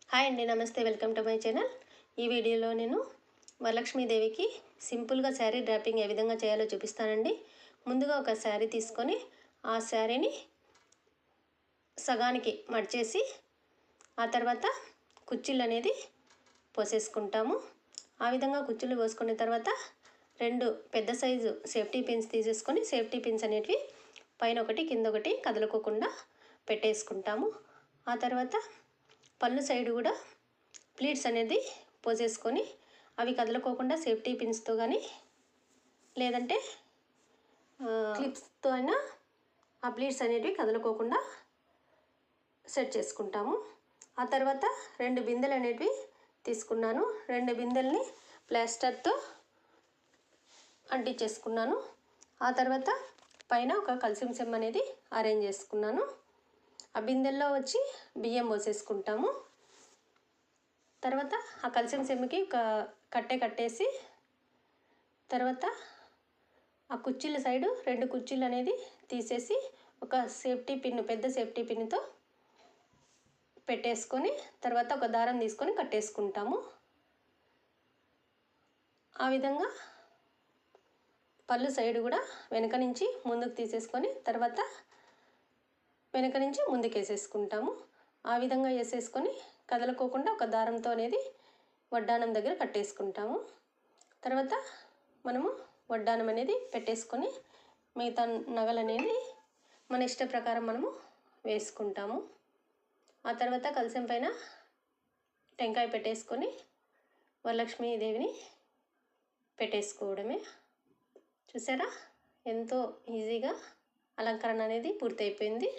Hi అండి, నమస్తే, welcome to my channel. ఈ వీడియోలో నేను వరలక్ష్మీదేవికి సింపుల్గా శారీ డ్రాపింగ్ ఏ విధంగా చేయాలో చూపిస్తానండి. ముందుగా ఒక శారీ తీసుకొని ఆ శారీని సగానికి మడిచేసి ఆ తర్వాత కుచ్చిళ్ళు అనేది పోసేసుకుంటాము. ఆ విధంగా కుచ్చిళ్ళు పోసుకున్న తర్వాత 2 పెద్ద సైజు సేఫ్టీ పిన్స్ తీసేసుకొని సేఫ్టీ పిన్స్ అనేటివి పైన ఒకటి కింద ఒకటి కదలుకోకుండా పెట్టేసుకుంటాము. ఆ తర్వాత పళ్ళు సైడ్ కూడా ప్లీట్స్ అనేది పోసేసుకొని అవి కదలకోకుండా సేఫ్టీ పిన్స్తో కానీ లేదంటే క్లిప్స్తో అయినా ఆ ప్లీట్స్ అనేటివి కదలకోకుండా సెట్ చేసుకుంటాము. ఆ తర్వాత 2 బిందెలు అనేటివి తీసుకున్నాను. 2 బిందెల్ని ప్లాస్టర్తో అంటించేసుకున్నాను. ఆ తర్వాత పైన ఒక కల్సియం సెమ్ అనేది అరేంజ్ చేసుకున్నాను. ఆ బిందెల్లో వచ్చి బియ్యం పోసేసుకుంటాము. తర్వాత ఆ కల్సియం సెమ్కి ఒక కట్టేసి తర్వాత ఆ కుచ్చిళ్ళ సైడు 2 కుచ్చిళ్ళు అనేది తీసేసి ఒక సేఫ్టీ పిన్, పెద్ద సేఫ్టీ పిన్తో పెట్టేసుకొని తర్వాత ఒక దారం తీసుకొని కట్టేసుకుంటాము. ఆ విధంగా పళ్ళు సైడు కూడా వెనక నుంచి ముందుకు తీసేసుకొని తర్వాత వెనక నుంచి ముందుకు వేసేసుకుంటాము. ఆ విధంగా వేసేసుకొని కదలకోకుండా ఒక దారంతో అనేది వడ్డానం దగ్గర కట్టేసుకుంటాము. తర్వాత మనము వడ్డానం అనేది పెట్టేసుకొని మిగతా నగలు అనేది మన ఇష్ట ప్రకారం మనము వేసుకుంటాము. ఆ తర్వాత కలశం పైన టెంకాయ పెట్టేసుకొని వరలక్ష్మీదేవిని పెట్టేసుకోవడమే. చూసారా, ఎంతో ఈజీగా అలంకరణ అనేది పూర్తయిపోయింది.